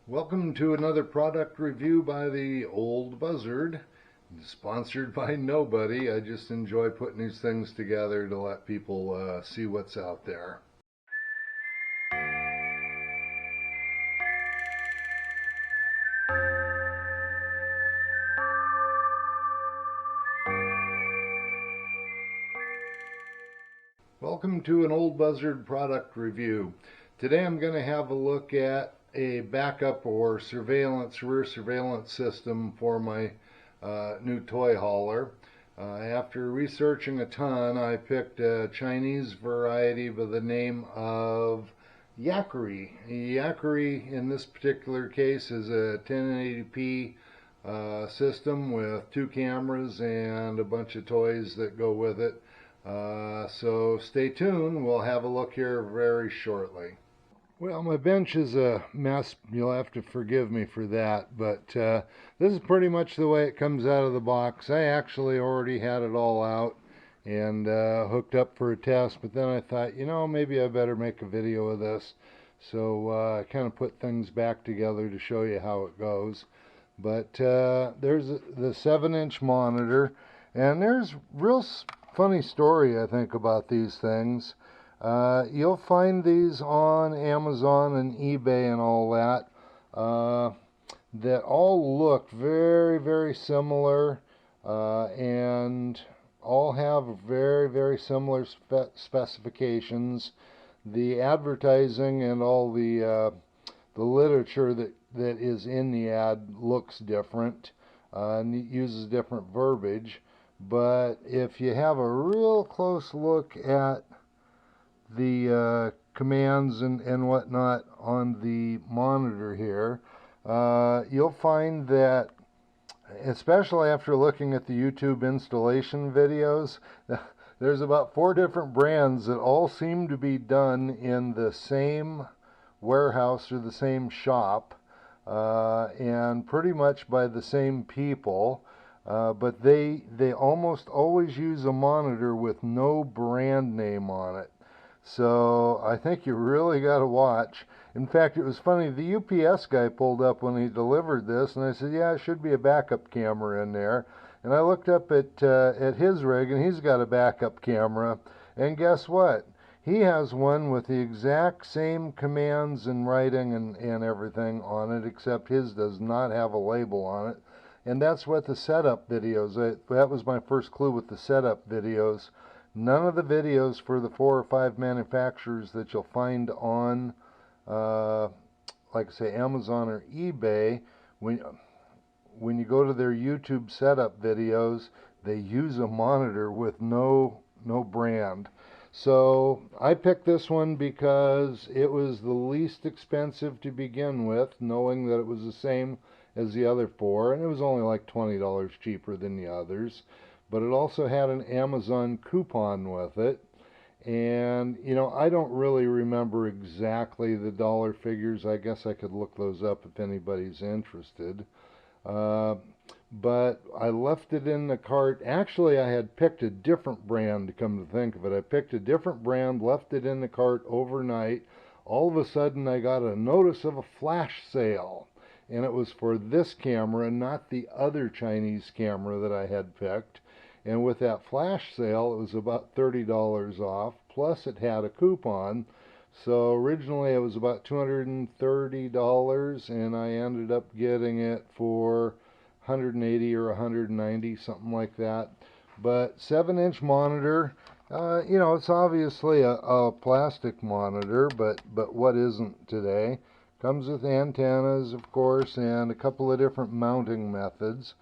Welcome to another product review by the Old Buzzard, sponsored by nobody. I just enjoy putting these things together to let people see what's out there. Welcome to an Old Buzzard product review. Today I'm going to have a look at a backup or rear surveillance system for my new toy hauler. After researching a ton, I picked a Chinese variety by the name of Yakary. Yakary in this particular case is a 1080p system with 2 cameras and a bunch of toys that go with it. So stay tuned. We'll have a look here very shortly. Well, my bench is a mess. You'll have to forgive me for that, but this is pretty much the way it comes out of the box. I actually already had it all out and hooked up for a test, but then I thought, maybe I better make a video of this. So I kind of put things back together to show you how it goes. But there's the 7-inch monitor, and there's real funny story, I think, about these things. You'll find these on Amazon and eBay and all that, that all look very, very similar, and all have very, very similar specifications. The advertising and all the literature that is in the ad looks different, and it uses different verbiage. But if you have a real close look at the commands and whatnot on the monitor here, you'll find that, especially after looking at the YouTube installation videos, there's about 4 different brands that all seem to be done in the same warehouse or the same shop, and pretty much by the same people. But they almost always use a monitor with no brand name on it. So I think you really got to watch. In fact, it was funny, the UPS guy pulled up when he delivered this, and I said, yeah, it should be a backup camera in there. And I looked up at his rig, and he's got a backup camera. And guess what? He has one with the exact same commands and writing and everything on it, except his does not have a label on it. And that's what the setup videos, that was my first clue with the setup videos. None of the videos for the 4 or 5 manufacturers that you'll find on, like I say, Amazon or eBay, when you go to their YouTube setup videos, they use a monitor with no brand. So I picked this one because it was the least expensive to begin with, knowing that it was the same as the other 4, and it was only like $20 cheaper than the others. But it also had an Amazon coupon with it, and I don't really remember exactly the dollar figures. I guess I could look those up if anybody's interested. But I left it in the cart. Actually, I had picked a different brand, to come to think of it. I picked a different brand, left it in the cart overnight. All of a sudden, I got a notice of a flash sale. And it was for this camera, not the other Chinese camera that I had picked. And with that flash sale, it was about $30 off, plus it had a coupon. So originally it was about $230, and I ended up getting it for $180 or $190, something like that. But 7-inch monitor, it's obviously a plastic monitor, but what isn't today? Comes with antennas, of course, and a couple of different mounting methods.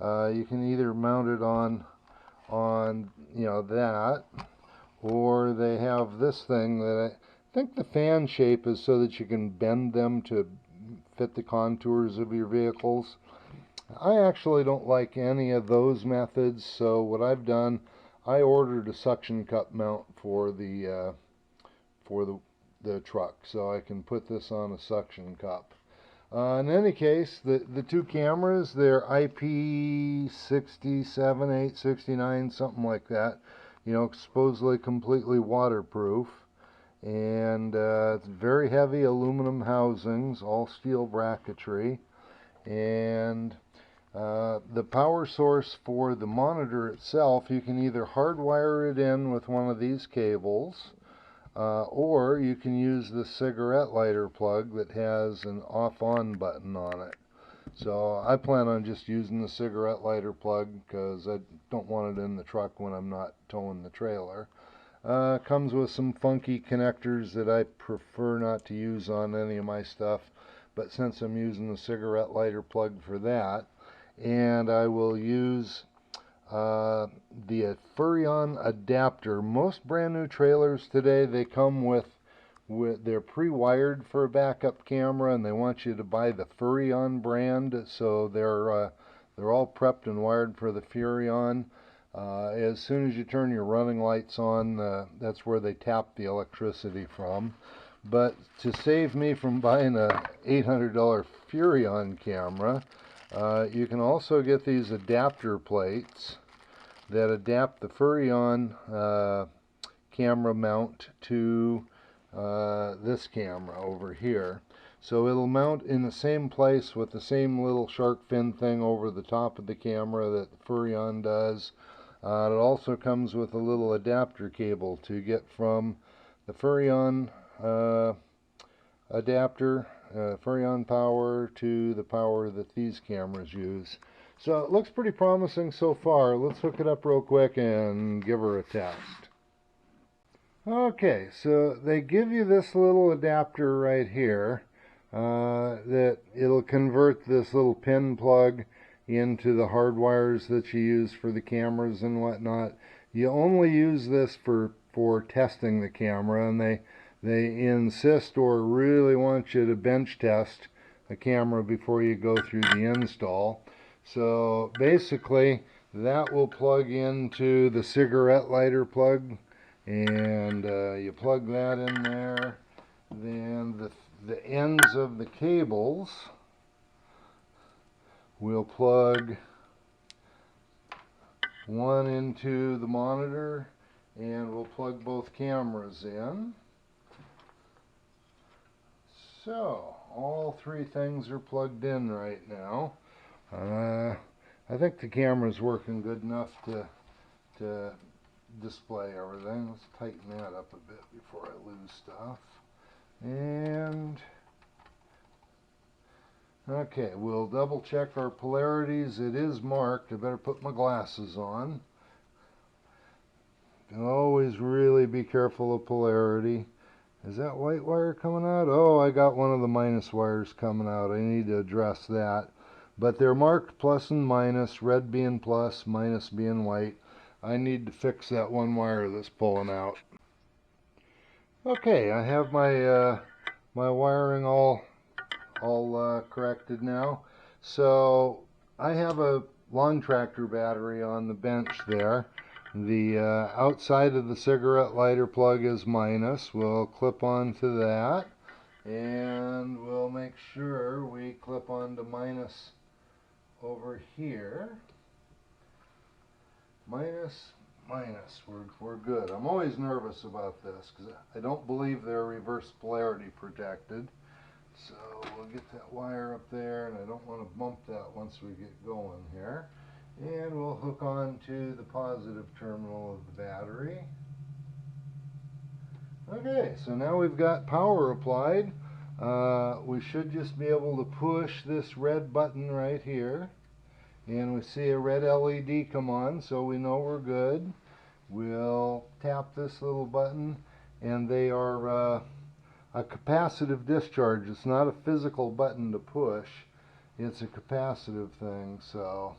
You can either mount it on that, or they have this thing that I think the fan shape is so that you can bend them to fit the contours of your vehicles. I actually don't like any of those methods, so what I've done, I ordered a suction cup mount for the truck, so I can put this on a suction cup. In any case, the 2 cameras, they're IP67, 869, something like that. Supposedly completely waterproof. and it's very heavy aluminum housings, all steel bracketry, and the power source for the monitor itself, you can either hardwire it in with one of these cables, or you can use the cigarette lighter plug that has an off-on button on it. So I plan on just using the cigarette lighter plug because I don't want it in the truck when I'm not towing the trailer. Comes with some funky connectors that I prefer not to use on any of my stuff, but since I'm using the cigarette lighter plug for that, and I will use the Periodon adapter. Most brand new trailers today, they come with they're pre-wired for a backup camera, and they want you to buy the Periodon brand, so they're all prepped and wired for the Periodon. As soon as you turn your running lights on, that's where they tap the electricity from. But to save me from buying a $800 Periodon camera, you can also get these adapter plates that adapt the Periodon camera mount to this camera over here. So it'll mount in the same place with the same little shark fin thing over the top of the camera that the Periodon does. It also comes with a little adapter cable to get from the Periodon adapter, Periodon power, to the power that these cameras use. So it looks pretty promising so far. Let's hook it up real quick and give her a test. Okay, so they give you this little adapter right here that it'll convert this little pin plug into the hard wires that you use for the cameras and whatnot. You only use this for testing the camera, and they insist or really want you to bench test a camera before you go through the install. So basically that will plug into the cigarette lighter plug, and you plug that in there. Then the ends of the cables will plug one into the monitor, and we'll plug both cameras in. So all three things are plugged in right now. I think the camera's working good enough to display everything. Let's tighten that up a bit before I lose stuff. And okay, we'll double check our polarities. It is marked. I better put my glasses on. And always really be careful of polarity. Is that white wire coming out? Oh, I got one of the minus wires coming out. I need to address that. But they're marked plus and minus, red being plus, minus being white. I need to fix that one wire that's pulling out. Okay, I have my my wiring all corrected now. So I have a lawn tractor battery on the bench there. The outside of the cigarette lighter plug is minus. We'll clip onto that, and we'll make sure we clip onto minus over here. Minus, minus, we're good. I'm always nervous about this because I don't believe they're reverse polarity protected. So we'll get that wire up there, and I don't want to bump that once we get going here. And we'll hook on to the positive terminal of the battery. Okay, so now we've got power applied. We should just be able to push this red button right here, and we see a red LED come on, so we know we're good. We'll tap this little button, and they are a capacitive discharge. It's not a physical button to push, it's a capacitive thing. So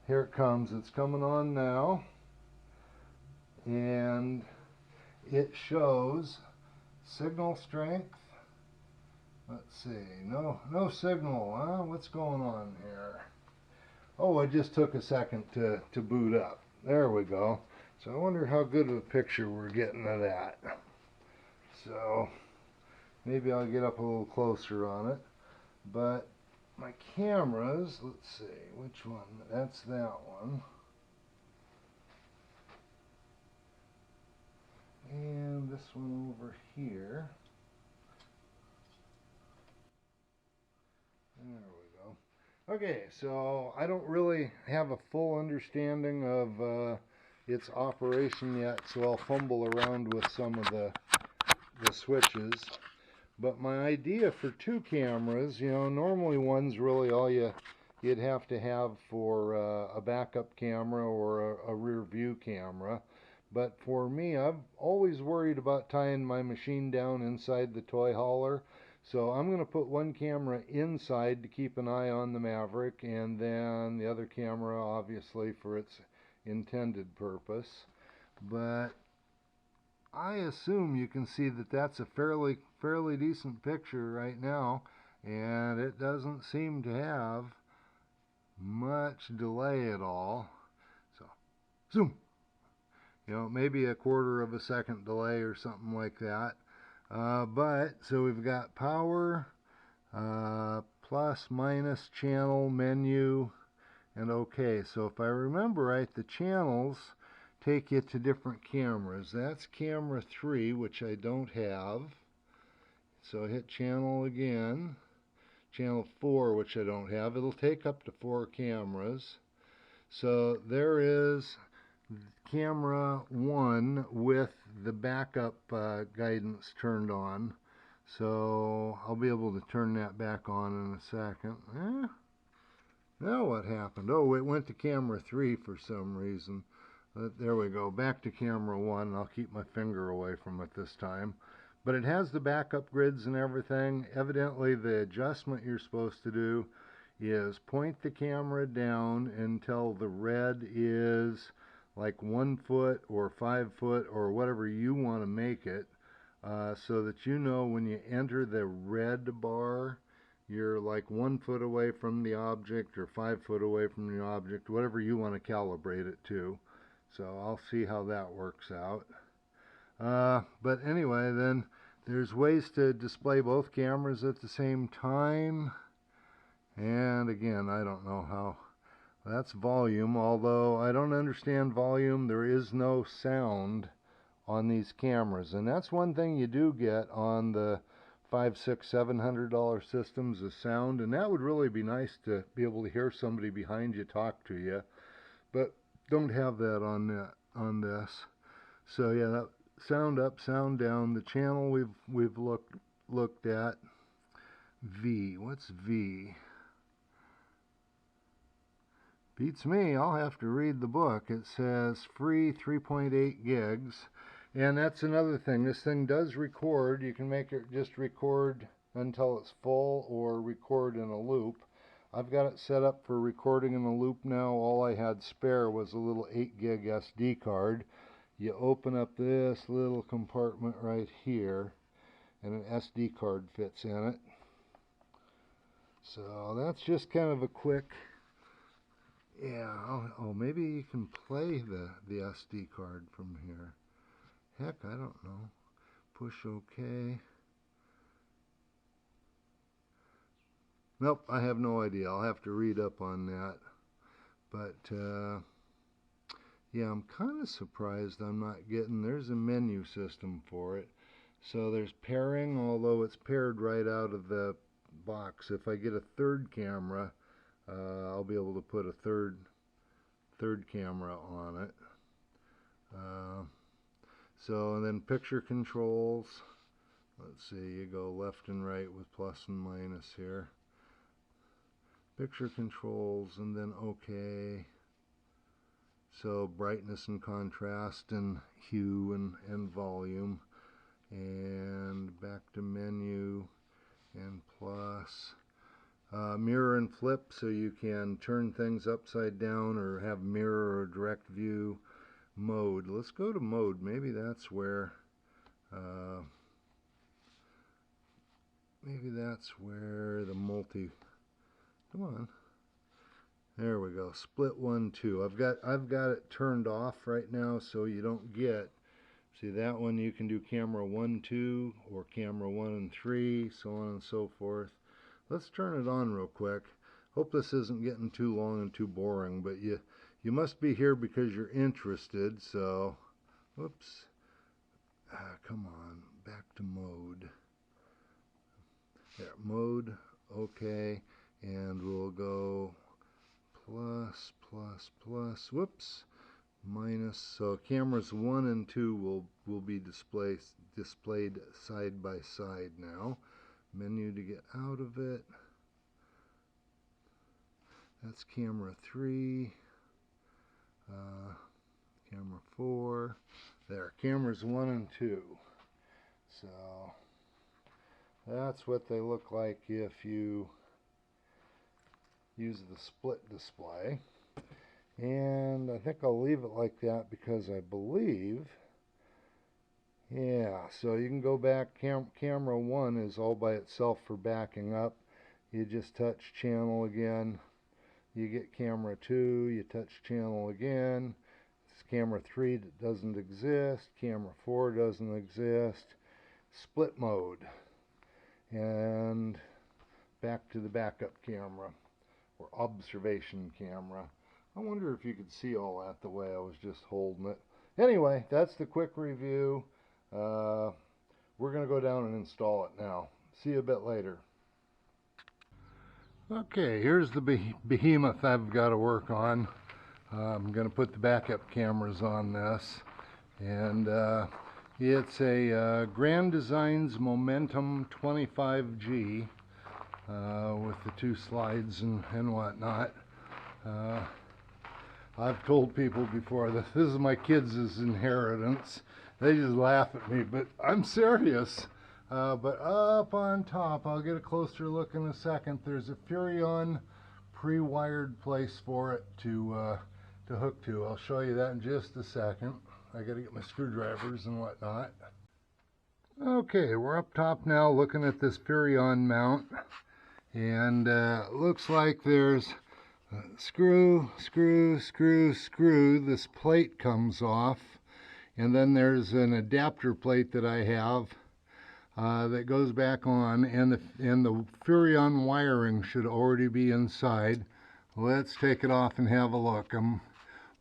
here it comes. It's coming on now, and it shows signal strength. Let's see, no signal, huh? What's going on here? Oh, it just took a second to boot up. There we go. So I wonder how good of a picture we're getting of that. So maybe I'll get up a little closer on it. But my cameras, let's see, which one? That's that one. And this one over here. There we go. Okay, so I don't really have a full understanding of its operation yet, so I'll fumble around with some of the switches. But my idea for two cameras, you know, normally one's really all you'd have to have for a backup camera or a rear view camera. But for me, I've always worried about tying my machine down inside the toy hauler. So I'm going to put one camera inside to keep an eye on the Maverick, and then the other camera obviously for its intended purpose. But I assume you can see that that's a fairly decent picture right now, and it doesn't seem to have much delay at all. So zoom, you know, maybe a quarter of a second delay or something like that. But so we've got power, plus, minus, channel, menu, and OK. So if I remember right, the channels take you to different cameras. That's camera 3, which I don't have. So hit channel again. Channel 4, which I don't have. It'll take up to 4 cameras. So there is camera 1 with the backup guidance turned on. So I'll be able to turn that back on in a second. Now what happened? Oh, it went to camera 3 for some reason. There we go, back to camera 1. I'll keep my finger away from it this time. But it has the backup grids and everything. Evidently the adjustment you're supposed to do is point the camera down until the red is like 1 foot or 5 foot or whatever you want to make it, so that you know when you enter the red bar, you're like 1 foot away from the object or 5 foot away from the object, whatever you want to calibrate it to. So I'll see how that works out. But anyway, then there's ways to display both cameras at the same time. And again, I don't know how. That's volume, although I don't understand volume. There is no sound on these cameras, and that's one thing you do get on the $500, $600, $700 systems, is sound, and that would really be nice to be able to hear somebody behind you talk to you, but don't have that on this. So yeah, that sound up, sound down. The channel we've looked at. V, what's V? Beats me, I'll have to read the book. It says free 3.8 gigs. And that's another thing. This thing does record. You can make it just record until it's full or record in a loop. I've got it set up for recording in a loop now. All I had spare was a little 8 gig SD card. You open up this little compartment right here, and an SD card fits in it. So that's just kind of a quick... Yeah, oh, maybe you can play the SD card from here. Heck, I don't know. Push OK. Nope, I have no idea. I'll have to read up on that. But, yeah, I'm kind of surprised I'm not getting... There's a menu system for it. So there's pairing, although it's paired right out of the box. If I get a third camera, I'll be able to put a third camera on it. So, and then picture controls. Let's see, you go left and right with plus and minus here. Picture controls, and then OK. So brightness and contrast and hue and volume. And back to menu and plus. Mirror and flip, so you can turn things upside down or have mirror or direct view. Mode. Let's go to mode. Maybe that's where the multi... Come on. There we go. Split 1, 2. I've got it turned off right now, so you don't get... See, that one you can do camera 1, 2, or camera 1 and 3, so on and so forth. Let's turn it on real quick. Hope this isn't getting too long and too boring, but you must be here because you're interested, so... Whoops. come on, back to mode. There, mode, okay, and we'll go plus, plus, plus, whoops, minus. So cameras 1 and 2 will be displayed side by side now. Menu to get out of it. That's camera 3, camera 4. There, cameras 1 and 2. So that's what they look like if you use the split display. And I think I'll leave it like that because I believe, yeah, so you can go back. Camera 1 is all by itself for backing up. You just touch channel again. You get camera 2, you touch channel again. It's camera 3 that doesn't exist. Camera 4 doesn't exist. Split mode. And back to the backup camera or observation camera. I wonder if you could see all that the way I was just holding it. Anyway, that's the quick review. We're going to go down and install it now. See you a bit later. Okay, here's the behemoth I've got to work on. I'm going to put the backup cameras on this. And it's a Grand Designs Momentum 25G with the 2 slides and whatnot. I've told people before that this is my kids' inheritance. They just laugh at me, but I'm serious. But up on top, I'll get a closer look in a second, there's a Periodon pre-wired place for it to hook to. I'll show you that in just a second. I gotta get my screwdrivers and whatnot. Okay, we're up top now looking at this Periodon mount, and looks like there's screw, screw, screw, screw. This plate comes off, and then there's an adapter plate that I have that goes back on, and the Periodon wiring should already be inside. Let's take it off and have a look. I'm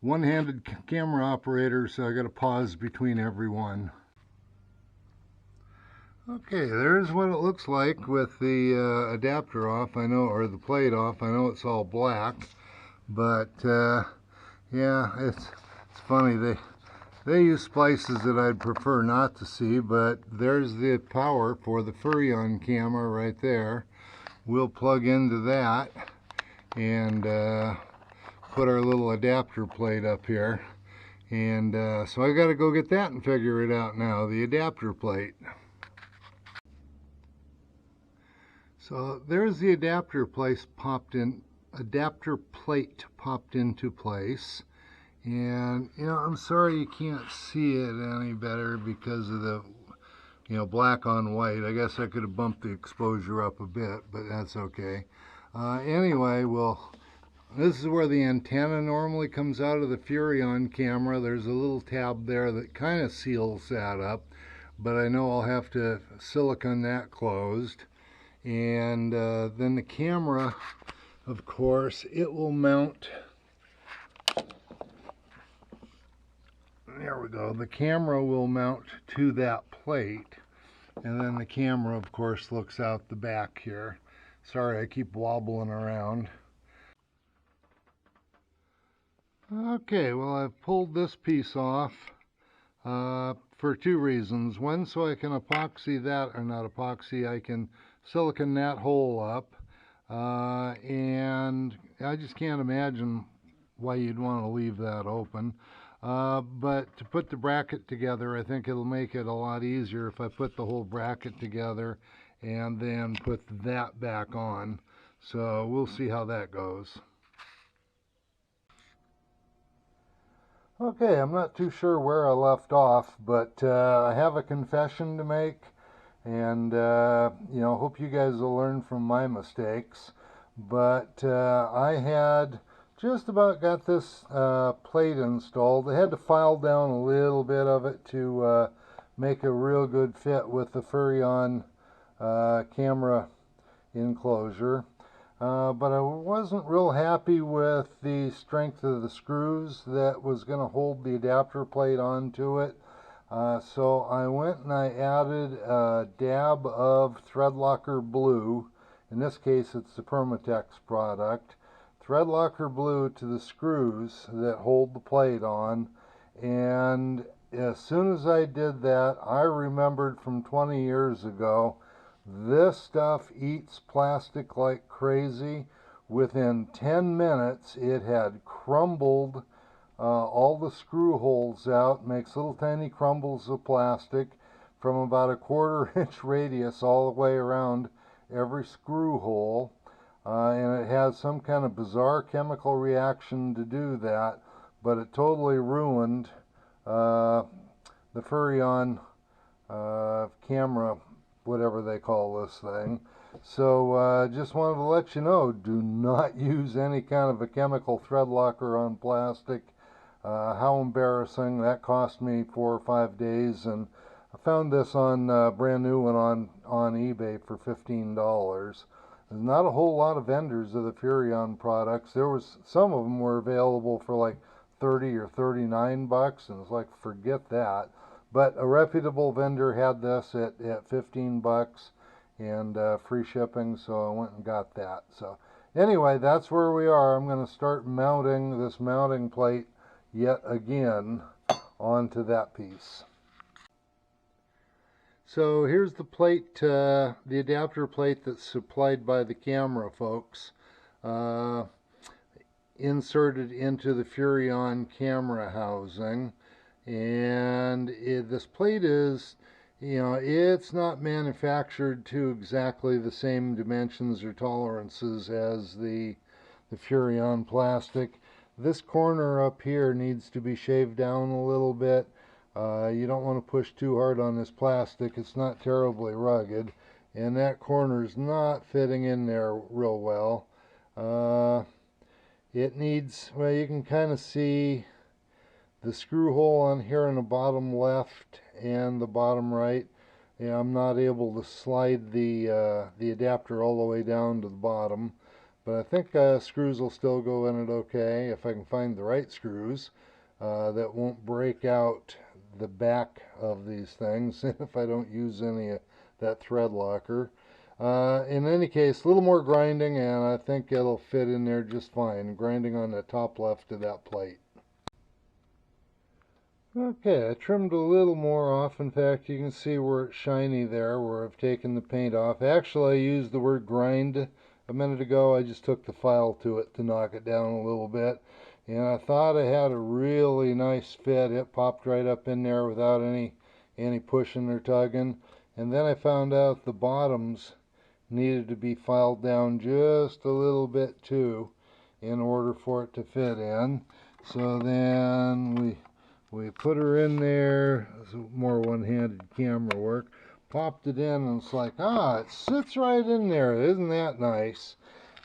one-handed camera operator, so I got to pause between every one. Okay, there's what it looks like with the adapter off. I know, or the plate off. I know it's all black, but yeah, it's funny. They use splices that I'd prefer not to see, but there's the power for the Periodon camera right there. We'll plug into that and put our little adapter plate up here. And so I got to go get that and figure it out now, the adapter plate. So there's the adapter plate popped into place. And, you know, I'm sorry you can't see it any better because of the, you know, black on white. I guess I could have bumped the exposure up a bit, but that's okay. Anyway, well, this is where the antenna normally comes out of the Periodon camera. There's a little tab there that kind of seals that up, but I know I'll have to silicone that closed. And then the camera, of course, it will mount. There we go. The camera will mount to that plate, and then the camera, of course, looks out the back here. Sorry, I keep wobbling around. Okay, well, I've pulled this piece off for 2 reasons. One, so I can epoxy that, or not epoxy, I can silicone that hole up, and I just can't imagine why you'd want to leave that open. But to put the bracket together, I think it'll make it a lot easier if I put the whole bracket together and then put that back on. So we'll see how that goes. Okay, I'm not too sure where I left off, but I have a confession to make, and you know, hope you guys will learn from my mistakes. But I had just about got this plate installed. I had to file down a little bit of it to make a real good fit with the Periodon camera enclosure. But I wasn't real happy with the strength of the screws that was going to hold the adapter plate onto it. So I went and I added a dab of Thread Locker Blue. In this case, it's the Permatex product. Thread Locker Blue to the screws that hold the plate on. And as soon as I did that, I remembered from 20 years ago, this stuff eats plastic like crazy. Within 10 minutes, it had crumbled all the screw holes out, makes little tiny crumbles of plastic from about a 1/4 inch radius all the way around every screw hole. And it has some kind of bizarre chemical reaction to do that, but it totally ruined the Periodon camera, whatever they call this thing. So just wanted to let you know, do not use any kind of a chemical thread locker on plastic. How embarrassing. That cost me 4 or 5 days, and I found this on brand new one on eBay for $15. There's not a whole lot of vendors of the Periodon products. There was some of them were available for like 30 or 39 bucks, and it's like, forget that. But a reputable vendor had this at 15 bucks and free shipping, so I went and got that. So anyway, that's where we are. I'm going to start mounting this mounting plate yet again onto that piece. So here's the plate, the adapter plate that's supplied by the camera folks, inserted into the Periodon camera housing. And this plate is, it's not manufactured to exactly the same dimensions or tolerances as the Periodon plastic. This corner up here needs to be shaved down a little bit. You don't want to push too hard on this plastic. It's not terribly rugged, and that corner is not fitting in there real well. It needs, well, you can kind of see the screw hole on here in the bottom left and the bottom right. I'm not able to slide the adapter all the way down to the bottom, but I think screws will still go in it okay if I can find the right screws that won't break out the back of these things if I don't use any of that thread locker. In any case, a little more grinding and I think it'll fit in there just fine. Grinding on the top left of that plate. Okay, I trimmed a little more off. In fact, you can see where it's shiny there, where I've taken the paint off. Actually, I used the word grind a minute ago. I just took the file to it to knock it down a little bit. And I thought I had a really nice fit. It popped right up in there without any pushing or tugging. And then I found out the bottoms needed to be filed down just a little bit too in order for it to fit in. So then we put her in there. It's more one-handed camera work. Popped it in and it's like, it sits right in there. Isn't that nice?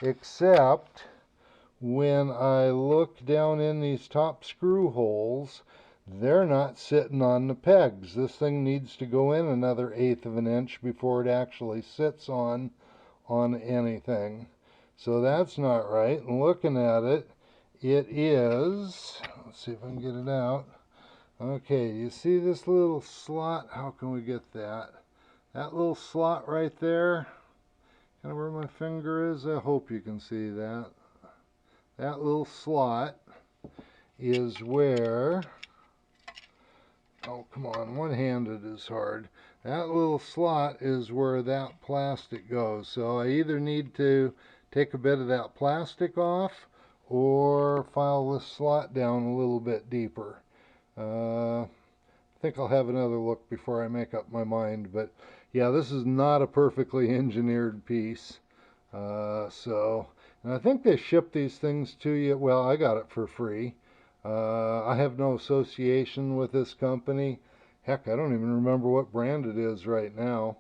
Except when I look down in these top screw holes, they're not sitting on the pegs. This thing needs to go in another 1/8 of an inch before it actually sits on anything. So that's not right. And looking at it, it is, let's see if I can get it out. Okay, you see this little slot? How can we get that? That little slot right there, kind of where my finger is, I hope you can see that. That little slot is where, oh come on, one-handed is hard. That little slot is where that plastic goes. So I either need to take a bit of that plastic off or file this slot down a little bit deeper. I think I'll have another look before I make up my mind, but yeah, this is not a perfectly engineered piece. And I think they ship these things to you. Well, I got it for free. I have no association with this company. Heck, I don't even remember what brand it is right now.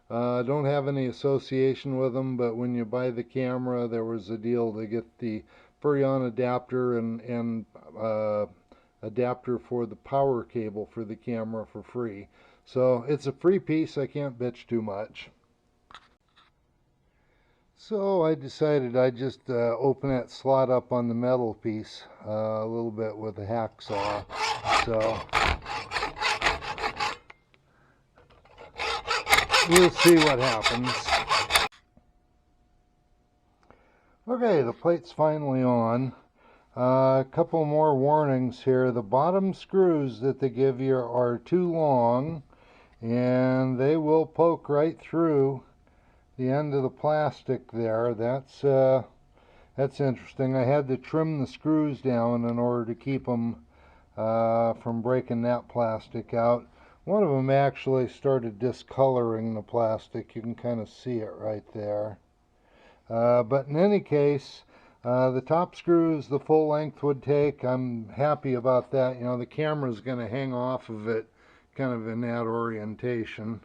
I don't have any association with them, but when you buy the camera, there was a deal to get the Periodon adapter and adapter for the power cable for the camera for free. So it's a free piece. I can't bitch too much. So I decided I'd just open that slot up on the metal piece a little bit with a hacksaw. So we'll see what happens. Okay, the plate's finally on. A couple more warnings here. The bottom screws that they give you are too long, and they will poke right through the end of the plastic there. That's interesting. I had to trim the screws down in order to keep them from breaking that plastic out. One of them actually started discoloring the plastic. You can kind of see it right there. But in any case, the top screws, the full length would take. I'm happy about that. You know, the camera's going to hang off of it kind of in that orientation.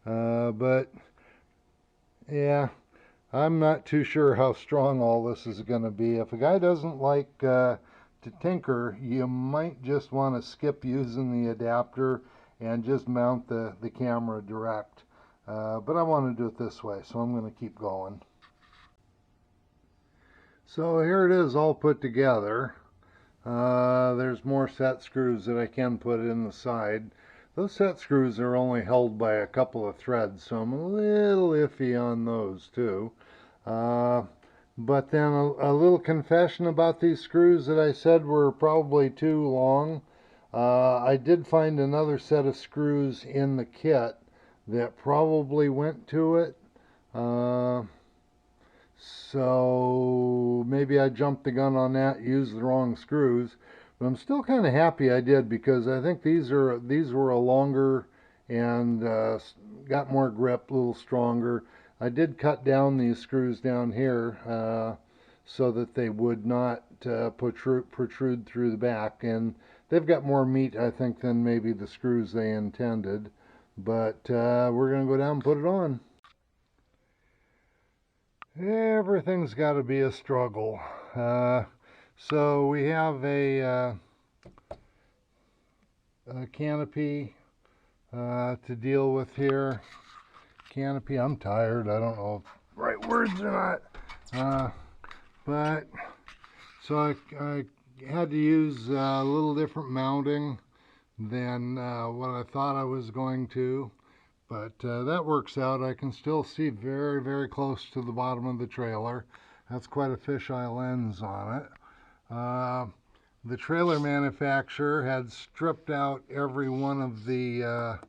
But yeah, I'm not too sure how strong all this is going to be. If a guy doesn't like to tinker, you might just want to skip using the adapter and just mount the camera direct. But I want to do it this way, so I'm going to keep going. So here it is all put together. There's more set screws that I can put in the side. Those set screws are only held by a couple of threads, so I'm a little iffy on those too. But then a little confession about these screws that I said were probably too long. I did find another set of screws in the kit that probably went to it. So maybe I jumped the gun on that, used the wrong screws, but I'm still kind of happy I did, because I think these were a longer and got more grip, a little stronger. I did cut down these screws down here so that they would not protrude through the back, and they've got more meat, I think, than maybe the screws they intended. But we're going to go down and put it on. Everything's got to be a struggle. So we have a canopy to deal with here. Canopy, I'm tired. I don't know if right words or not. But so I had to use a little different mounting than what I thought I was going to. But that works out. I can still see very, very close to the bottom of the trailer. That's quite a fisheye lens on it. The trailer manufacturer had stripped out every one of the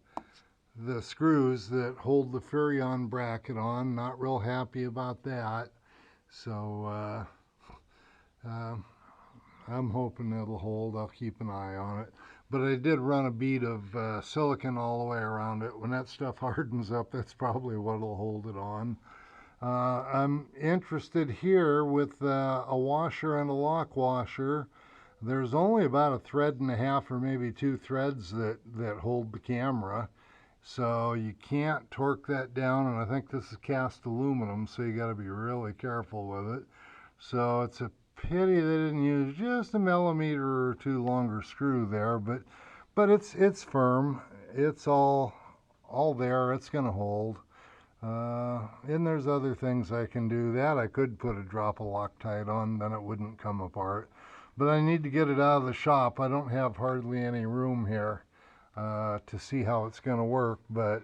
screws that hold the Periodon bracket on. Not real happy about that. So I'm hoping it'll hold. I'll keep an eye on it. But I did run a bead of silicone all the way around it. When that stuff hardens up, that's probably what'll hold it on. I'm interested here with a washer and a lock washer. There's only about a thread and a half or maybe 2 threads that hold the camera. So you can't torque that down, and I think this is cast aluminum, so you got to be really careful with it. So it's a pity they didn't use just a millimeter or 2 longer screw there, but it's firm. It's all there. It's going to hold. And there's other things I can do. That I could put a drop of Loctite on, then it wouldn't come apart. But I need to get it out of the shop. I don't have hardly any room here to see how it's going to work, but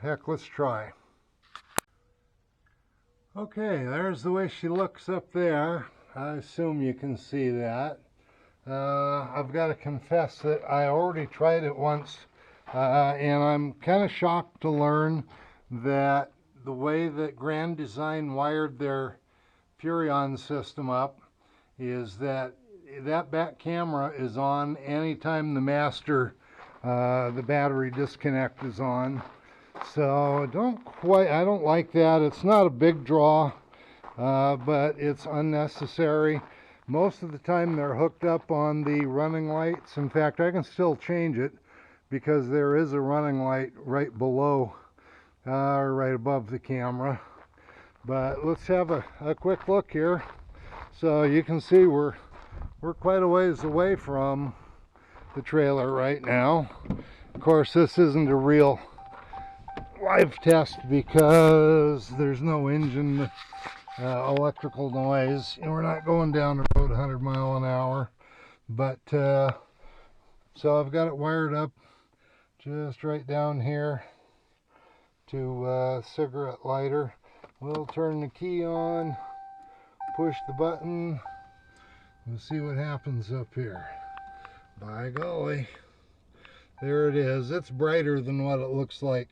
heck, let's try. Okay, there's the way she looks up there. I assume you can see that. I've got to confess that I already tried it once, and I'm kind of shocked to learn that the way that Grand Design wired their Periodon system up is that back camera is on anytime the master, the battery disconnect is on. So I don't like that. It's not a big draw. But it's unnecessary. Most of the time they're hooked up on the running lights. In fact, I can still change it because there is a running light right below or right above the camera. But let's have a quick look here. So you can see we're quite a ways away from the trailer right now. Of course, this isn't a real live test because there's no engine electrical noise, and we're not going down the road 100 miles an hour. But so I've got it wired up just right down here to cigarette lighter. We'll turn the key on, push the button, we'll see what happens up here. By golly, there it is. It's brighter than what it looks like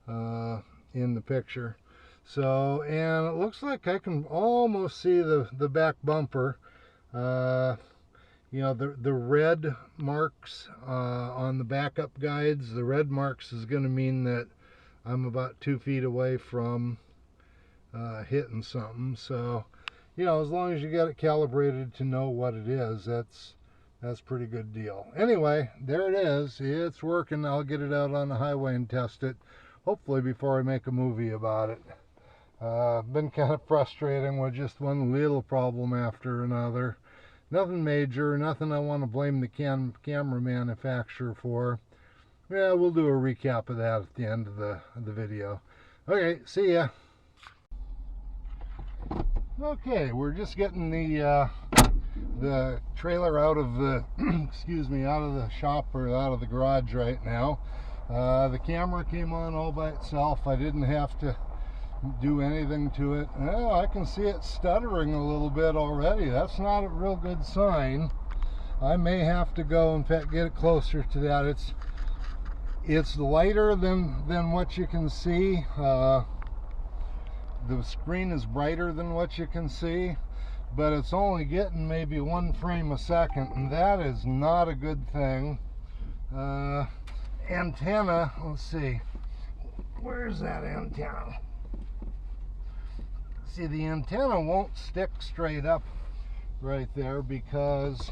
in the picture. So, and it looks like I can almost see the back bumper. You know, the red marks on the backup guides, the red marks is going to mean that I'm about 2 feet away from hitting something. So, you know, as long as you got it calibrated to know what it is, that's pretty good deal. Anyway, there it is. It's working. I'll get it out on the highway and test it, hopefully before I make a movie about it. Been kind of frustrating with just one little problem after another. Nothing major, nothing I want to blame the camera manufacturer for. Yeah, we'll do a recap of that at the end of the video. Okay, see ya. Okay, we're just getting the trailer out of the excuse me, out of the shop or out of the garage right now. The camera came on all by itself. I didn't have to do anything to it. Well, I can see it stuttering a little bit already. That's not a real good sign. I may have to go, in fact, get it closer to that. It's lighter than what you can see. The screen is brighter than what you can see, but it's only getting maybe 1 frame a second, and that is not a good thing. Antenna, let's see, where's that antenna? See, the antenna won't stick straight up right there because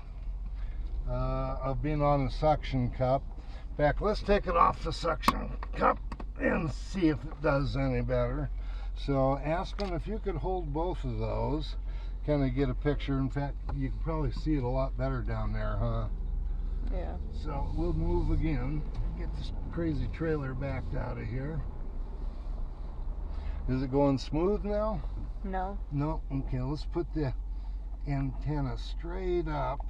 of being on the suction cup. In fact, let's take it off the suction cup and see if it does any better. So Aspen, if you could hold both of those, kind of get a picture. In fact, you can probably see it a lot better down there, huh? Yeah. So we'll move again, get this crazy trailer backed out of here. Is it going smooth now? No. No? Okay, let's put the antenna straight up.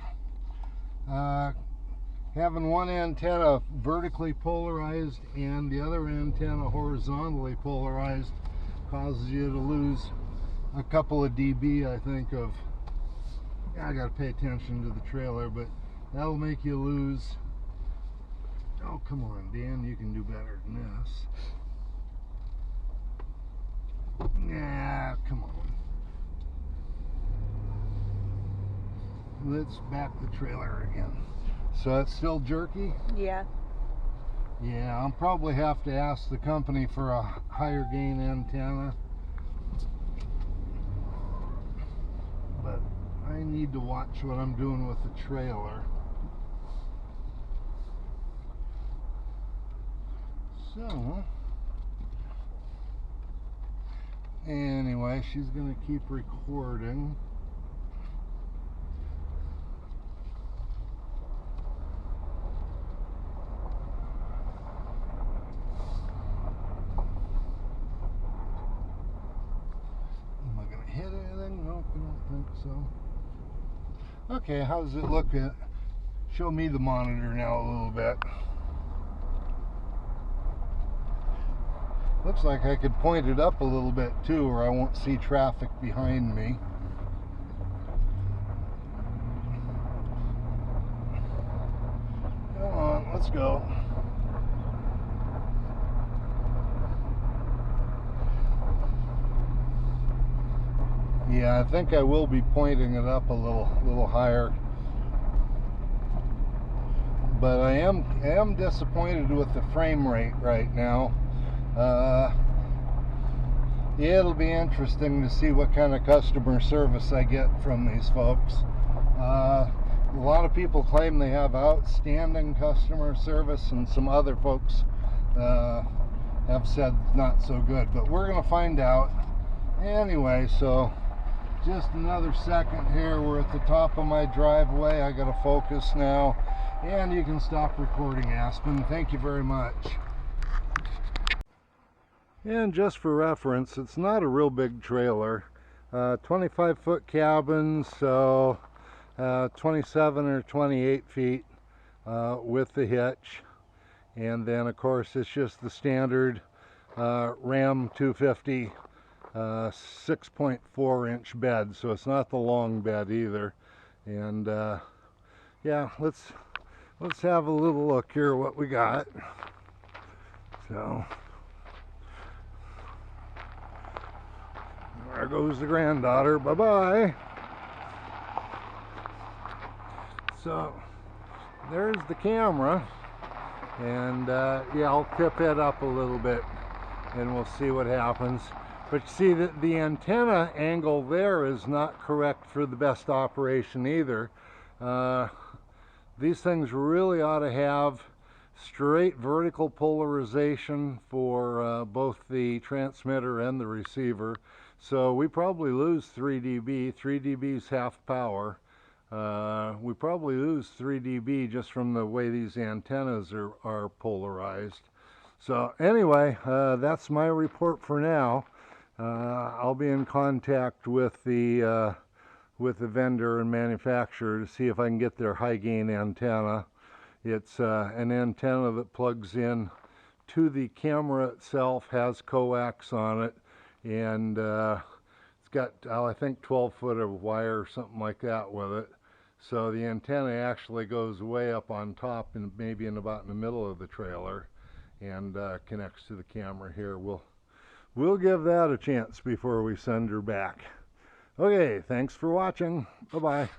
Having one antenna vertically polarized and the other antenna horizontally polarized causes you to lose a couple of dB, I think, of... I gotta pay attention to the trailer, but that'll make you lose... Oh, come on, Dan, you can do better than this. Yeah, come on. Let's back the trailer again. So it's still jerky? Yeah. Yeah, I'll probably have to ask the company for a higher gain antenna. But I need to watch what I'm doing with the trailer. So, anyway, she's going to keep recording. Am I going to hit anything? Nope, I don't think so. Okay, how does it look? Show me the monitor now a little bit. Looks like I could point it up a little bit too, or I won't see traffic behind me. Come on, let's go. Yeah, I think I will be pointing it up a little higher. But I am disappointed with the frame rate right now. It'll be interesting to see what kind of customer service I get from these folks. A lot of people claim they have outstanding customer service, and some other folks have said not so good, but we're gonna find out anyway. So just another second here. We're at the top of my driveway. I gotta focus now, and you can stop recording, Aspen. Thank you very much. And just for reference, it's not a real big trailer. 25-foot cabin, so 27 or 28 feet with the hitch. And then, of course, it's just the standard Ram 250 6.4-inch bed, so it's not the long bed either. And yeah, let's have a little look here what we got. So there goes the granddaughter. Bye-bye. So there's the camera, and yeah, I'll tip it up a little bit and we'll see what happens. But you see that the antenna angle there is not correct for the best operation either. These things really ought to have straight vertical polarization for both the transmitter and the receiver. So we probably lose 3 dB. 3 dB is half power. We probably lose 3 dB just from the way these antennas are polarized. So anyway, that's my report for now. I'll be in contact with the vendor and manufacturer to see if I can get their high gain antenna. It's an antenna that plugs in to the camera itself, has coax on it, and it's got, I think, 12 foot of wire or something like that with it. So the antenna actually goes way up on top and maybe about in the middle of the trailer, and connects to the camera here. We'll give that a chance before we send her back. Okay, thanks for watching. Bye-bye.